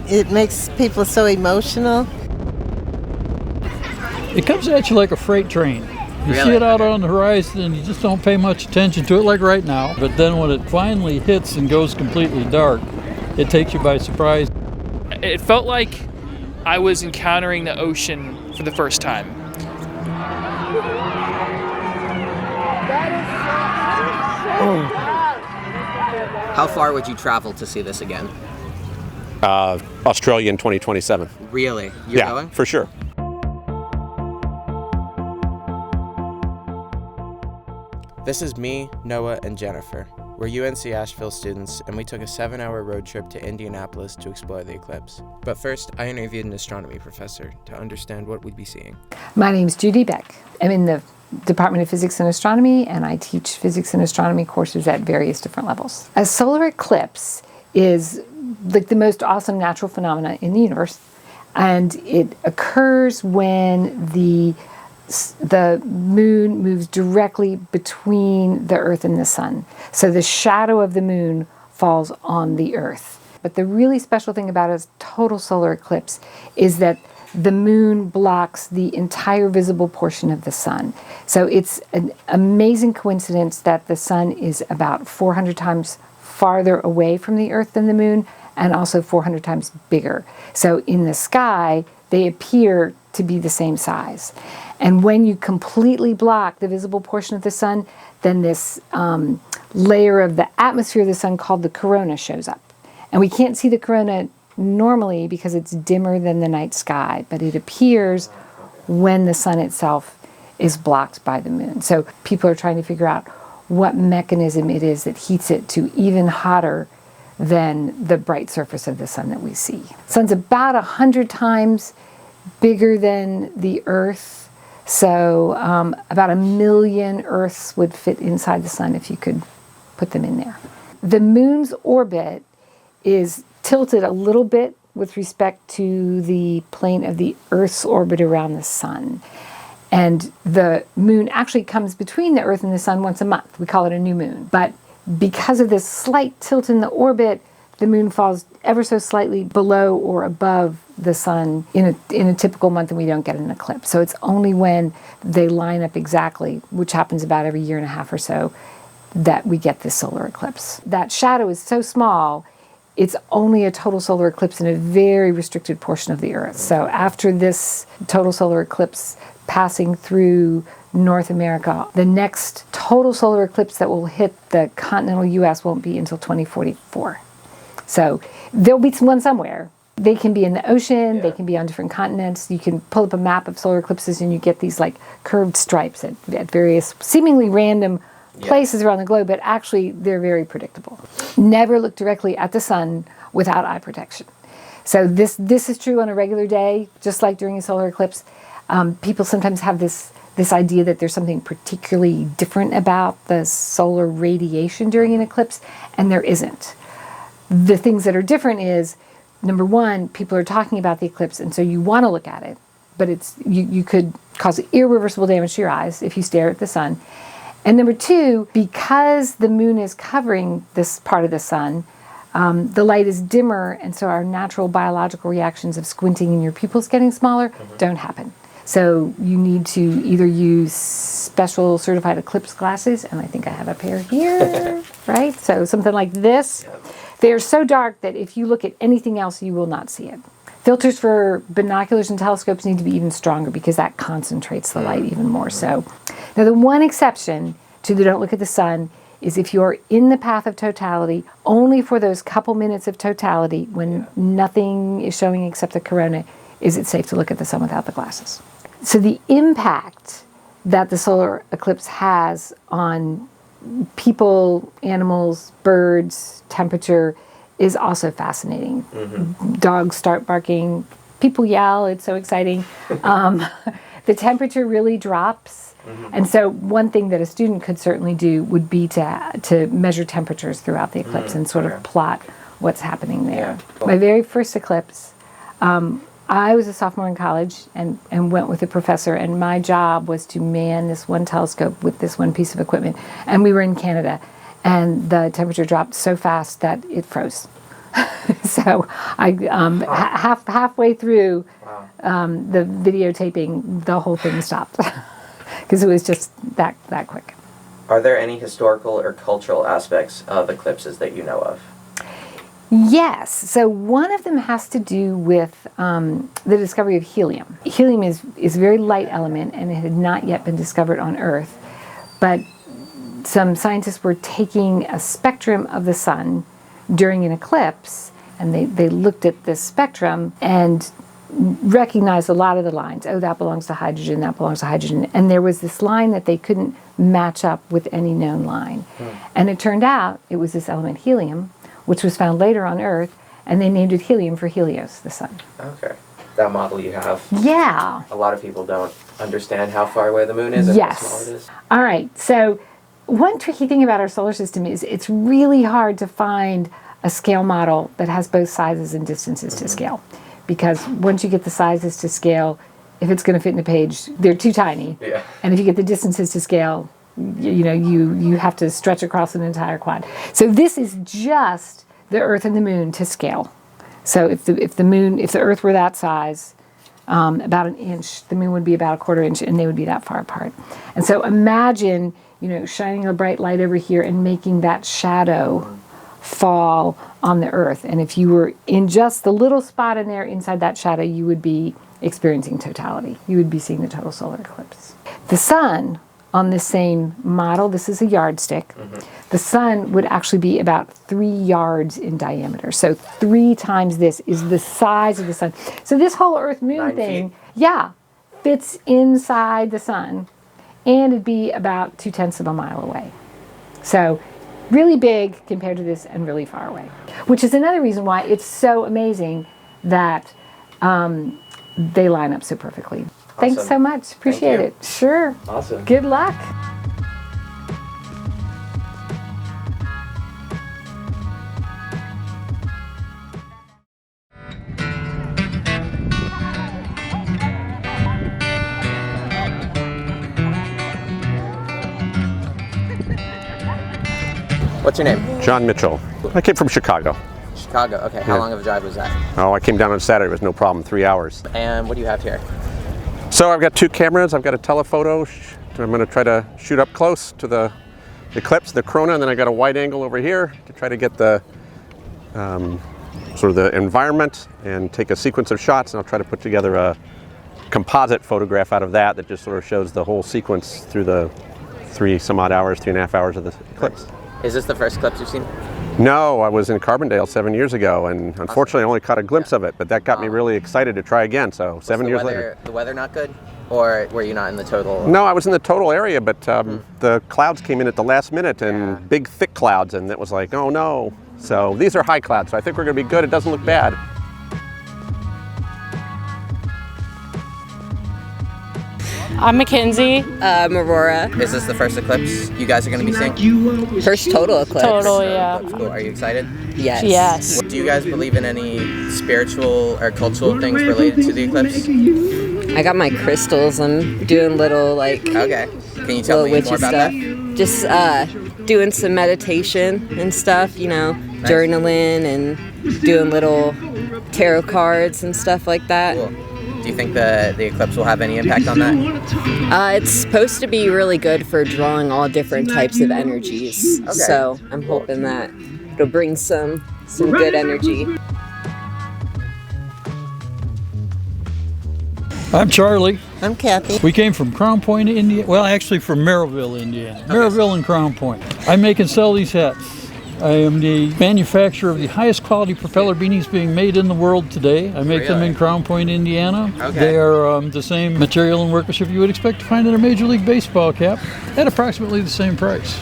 it makes people so emotional. It comes at you like a freight train. You Really? see it out on the horizon and you just don't pay much attention to it like right now. But then when it finally hits and goes completely dark, it takes you by surprise. It felt like I was encountering the ocean for the first time. How far would you travel to see this again? Australia in 2027. Really? You're Yeah, going? for sure. This is me, Noah, and Jennifer. We're UNC Asheville students, and we took a 7-hour road trip to Indianapolis to explore the eclipse. But first, I interviewed an astronomy professor to understand what we'd be seeing. My name's Judy Beck. I'm in the Department of Physics and Astronomy, and I teach physics and astronomy courses at various different levels. A solar eclipse is like the most awesome natural phenomena in the universe, and it occurs when the moon moves directly between the Earth and the sun. So the shadow of the moon falls on the Earth. But the really special thing about a total solar eclipse is that the moon blocks the entire visible portion of the sun. So it's an amazing coincidence that the sun is about 400 times farther away from the Earth than the moon, and also 400 times bigger. So in the sky, they appear to be the same size. And when you completely block the visible portion of the sun, then this layer of the atmosphere of the sun called the corona shows up. And we can't see the corona normally because it's dimmer than the night sky, but it appears when the sun itself is blocked by the moon. So people are trying to figure out what mechanism it is that heats it to even hotter than the bright surface of the sun that we see. The sun's about 100 times bigger than the Earth. So about 1 million Earths would fit inside the sun if you could put them in there. The moon's orbit is tilted a little bit with respect to the plane of the Earth's orbit around the sun. And the moon actually comes between the Earth and the sun once a month. We call it a new moon. But because of this slight tilt in the orbit, the moon falls ever so slightly below or above the sun in a typical month, and we don't get an eclipse. So it's only when they line up exactly, which happens about every year and a half or so, that we get this solar eclipse. That shadow is so small, it's only a total solar eclipse in a very restricted portion of the Earth. So after this total solar eclipse passing through North America, the next total solar eclipse that will hit the continental U.S. won't be until 2044. So there'll be one somewhere. They can be in the ocean, they can be on different continents. You can pull up a map of solar eclipses and you get these like curved stripes at various seemingly random places around the globe, but actually they're very predictable. Never look directly at the sun without eye protection. So this is true on a regular day, just like during a solar eclipse. People sometimes have this idea that there's something particularly different about the solar radiation during an eclipse, and there isn't. The things that are different is, number one, people are talking about the eclipse, and so you want to look at it, but you could cause irreversible damage to your eyes if you stare at the sun. And number two, because the moon is covering this part of the sun, the light is dimmer, and so our natural biological reactions of squinting and your pupils getting smaller don't happen. So you need to either use special certified eclipse glasses, and I think I have a pair here, right? So something like this. They are so dark that if you look at anything else, you will not see it. Filters for binoculars and telescopes need to be even stronger because that concentrates the light even more so. Now, the one exception to the don't look at the sun is if you're in the path of totality, only for those couple minutes of totality when nothing is showing except the corona, is it safe to look at the sun without the glasses. So the impact that the solar eclipse has on people, animals, birds, temperature is also fascinating. Dogs start barking, people yell, it's so exciting. The temperature really drops. And so one thing that a student could certainly do would be to measure temperatures throughout the eclipse and sort of plot what's happening there. My very first eclipse, I was a sophomore in college and went with a professor, and my job was to man this one telescope with this one piece of equipment. And we were in Canada, and the temperature dropped so fast that it froze. So I halfway through the videotaping, the whole thing stopped because it was just that quick. Are there any historical or cultural aspects of eclipses that you know of? Yes. So one of them has to do with the discovery of helium. Helium is a very light element, and it had not yet been discovered on Earth. But some scientists were taking a spectrum of the sun during an eclipse, and they looked at this spectrum and recognized a lot of the lines. Oh, that belongs to hydrogen, that belongs to hydrogen. And there was this line that they couldn't match up with any known line. And it turned out it was this element helium, which was found later on Earth, and they named it helium for Helios, the sun. Okay. That model you have. Yeah. A lot of people don't understand how far away the moon is and how small it is. All right. So one tricky thing about our solar system is it's really hard to find a scale model that has both sizes and distances to scale. Because once you get the sizes to scale, if it's going to fit in a page, they're too tiny. Yeah. And if you get the distances to scale, you have to stretch across an entire quad. So this is just the Earth and the Moon to scale. So if the Earth were that size, about an inch, the Moon would be about a quarter inch, and they would be that far apart. And so imagine, shining a bright light over here and making that shadow fall on the Earth. And if you were in just the little spot in there inside that shadow, you would be experiencing totality. You would be seeing the total solar eclipse. The sun, on this same model, this is a yardstick, the sun would actually be about 3 yards in diameter. So 3 times this is the size of the sun. So this whole Earth-Moon thing, fits inside the sun, and it'd be about 0.2 of a mile away. So really big compared to this and really far away, which is another reason why it's so amazing that they line up so perfectly. Awesome. Thanks so much. Appreciate it. Sure. Awesome. Good luck. What's your name? John Mitchell. I came from Chicago. Chicago. Okay. How long of a drive was that? Oh, I came down on Saturday. It was no problem. 3 hours. And what do you have here? So I've got 2 cameras. I've got a telephoto. I'm going to try to shoot up close to the eclipse, the corona, and then I got a wide angle over here to try to get the sort of the environment and take a sequence of shots. And I'll try to put together a composite photograph out of that just sort of shows the whole sequence through the 3.5 hours of the eclipse. Is this the first eclipse you've seen? No, I was in Carbondale 7 years ago, and unfortunately I only caught a glimpse of it, but that got me really excited to try again, so 7 years later. The weather not good? Or were you not in the total? No, I was in the total area, but the clouds came in at the last minute, and big thick clouds, and it was like, oh no. So these are high clouds, so I think we're going to be good. It doesn't look bad. I'm Mackenzie. I'm Aurora. Is this the first eclipse you guys are going to be seeing? First total eclipse. Total, yeah. Cool. Are you excited? Yes. Yes. Do you guys believe in any spiritual or cultural things related to the eclipse? I got my crystals. I'm doing little Okay. Can you tell little me witchy more about stuff. that? Just doing some meditation and stuff, journaling and doing little tarot cards and stuff like that. Cool. Do you think the eclipse will have any impact on that? It's supposed to be really good for drawing all different types of energies. Okay. So I'm hoping that it'll bring some good energy. I'm Charlie. I'm Kathy. We came from Crown Point, Indiana. Well, actually from Merrillville, Indiana. Merrillville and Crown Point. I make and sell these hats. I am the manufacturer of the highest quality propeller beanies being made in the world today. I make them in Crown Point, Indiana. Okay. They are the same material and workmanship you would expect to find in a Major League Baseball cap at approximately the same price.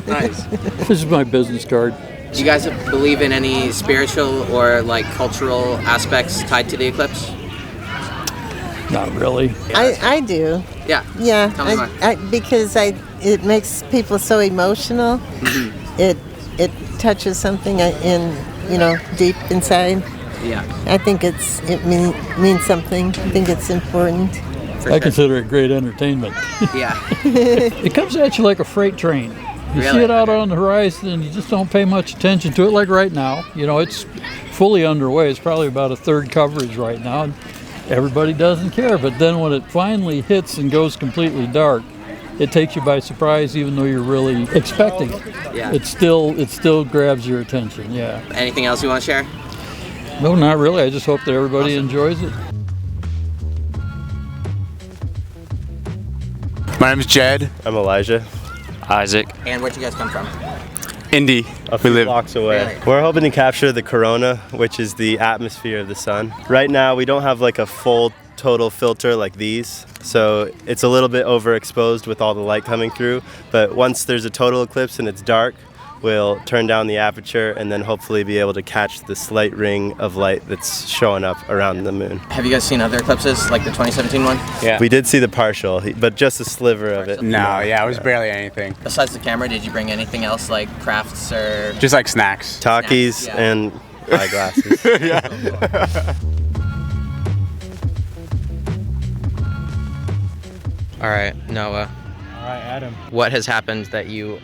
Nice. This is my business card. Do you guys believe in any spiritual or cultural aspects tied to the eclipse? Not really. I do. Yeah. Yeah. Tell me more. Because it makes people so emotional. It touches something deep inside. Yeah. I think it means something. I think it's important. I consider it great entertainment. Yeah. It comes at you like a freight train. You see Really? it out on the horizon and you just don't pay much attention to it, like right now. You know, it's fully underway. It's probably about a third coverage right now. And everybody doesn't care, but then when it finally hits and goes completely dark, it takes you by surprise, even though you're really expecting it. Yeah. It still grabs your attention, yeah. Anything else you want to share? No, not really. I just hope that everybody enjoys it. My name's Jed. I'm Elijah. Isaac. And where'd you guys come from? Indy. A few live blocks away. Really? We're hoping to capture the corona, which is the atmosphere of the sun. Right now, we don't have like a full total filter like these, so it's a little bit overexposed with all the light coming through. But once there's a total eclipse and it's dark, we'll turn down the aperture and then hopefully be able to catch the slight ring of light that's showing up around the moon. Have you guys seen other eclipses, like the 2017 one? Yeah. We did see the partial, but just a sliver of it. No, yeah, it was barely anything. Besides the camera, did you bring anything else, like crafts or... Just like snacks. Takis Snacks, yeah. and eyeglasses. All right, Noah. All right, Adam. What has happened that you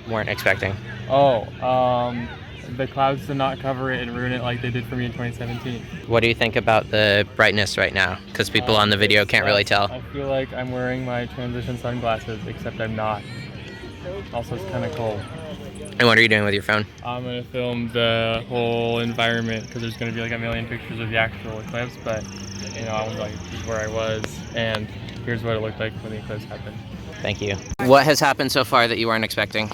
weren't expecting? The clouds did not cover it and ruin it like they did for me in 2017. What do you think about the brightness right now? Because people on the video can't really tell. I feel like I'm wearing my transition sunglasses, except I'm not. Also, it's kind of cold. And what are you doing with your phone? I'm going to film the whole environment because there's going to be like a million pictures of the actual eclipse, but you know, I was like, this is where I was, and here's what it looked like when the eclipse happened. Thank you. What has happened so far that you weren't expecting?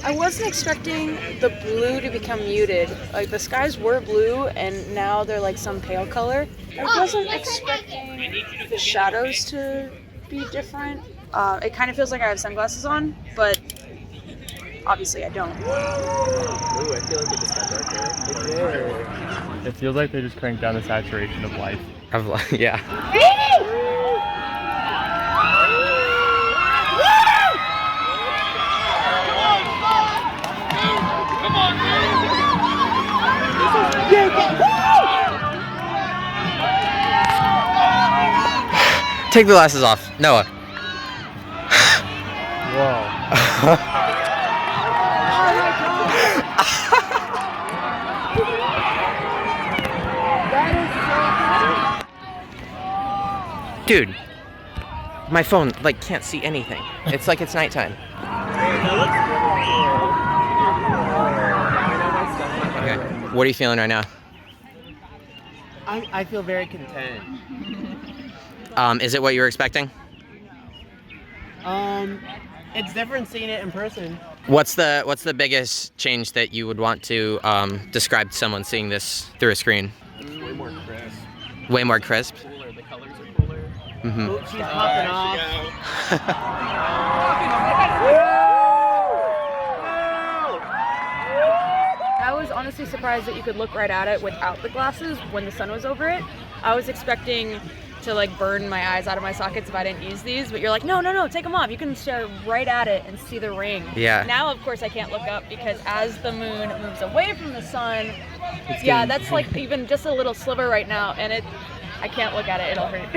I wasn't expecting the blue to become muted. Like the skies were blue and now they're like some pale color. I wasn't expecting the shadows to be different. It kind of feels like I have sunglasses on, but obviously I don't. Ooh, I feel like it just got darker. It feels like they just cranked down the saturation of light. Yeah. Take the glasses off, Noah. Dude, my phone like can't see anything. It's like it's nighttime. Okay, what are you feeling right now? I feel very content. Is it what you were expecting? It's different seeing it in person. What's the biggest change that you would want to describe to someone seeing this through a screen? It's way more crisp. Way more crisp? Cooler. The colors are cooler. Mm-hmm. Oops, she's popping off. I was honestly surprised that you could look right at it without the glasses when the sun was over it. I was expecting to like burn my eyes out of my sockets if I didn't use these, but you're like, no, take them off. You can stare right at it and see the ring. Yeah. Now, of course, I can't look up because as the moon moves away from the sun, yeah, that's like even just a little sliver right now, and I can't look at it. It'll hurt.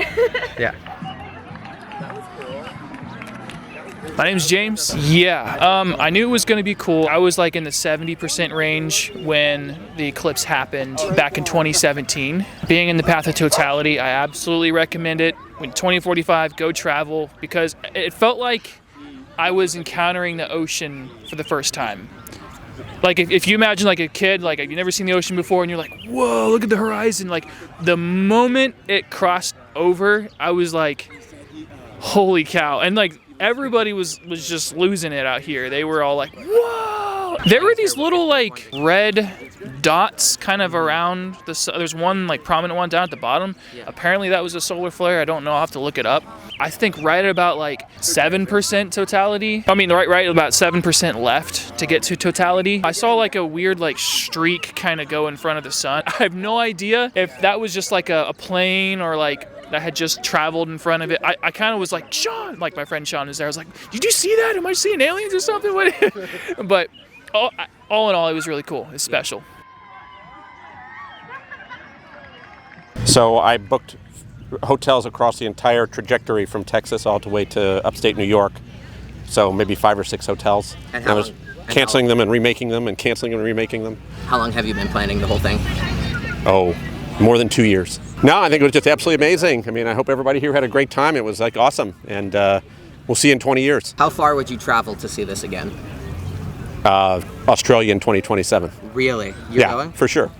Yeah. My name's James. Yeah, I knew it was going to be cool. I was like in the 70% range when the eclipse happened back in 2017. Being in the path of totality, I absolutely recommend it. When 2045, go travel, because it felt like I was encountering the ocean for the first time. Like if you imagine like a kid, like you've never seen the ocean before and you're like, whoa, look at the horizon. Like the moment it crossed over, I was like, holy cow. And like everybody was just losing it out here. They were all like, whoa. There were these little like red dots kind of around there's one like prominent one down at the bottom. Apparently that was a solar flare. I don't know, I'll have to look it up. I think right at about like 7% totality. I mean, right about 7% left to get to totality. I saw like a weird like streak kind of go in front of the sun. I have no idea if that was just like a plane or like that had just traveled in front of it. I kind of was like, Sean, like my friend Sean is there. I was like, did you see that? Am I seeing aliens or something? But all in all, it was really cool. It's special. So I booked hotels across the entire trajectory from Texas all the way to upstate New York. so maybe 5 or 6 hotels. And I how was long- canceling them and remaking them and canceling and remaking them. How long have you been planning the whole thing? Oh, more than 2 years. No, I think it was just absolutely amazing. I mean, I hope everybody here had a great time. It was like awesome, and we'll see you in 20 years. How far would you travel to see this again? Australia in 2027. Really? You're Yeah, going? for sure.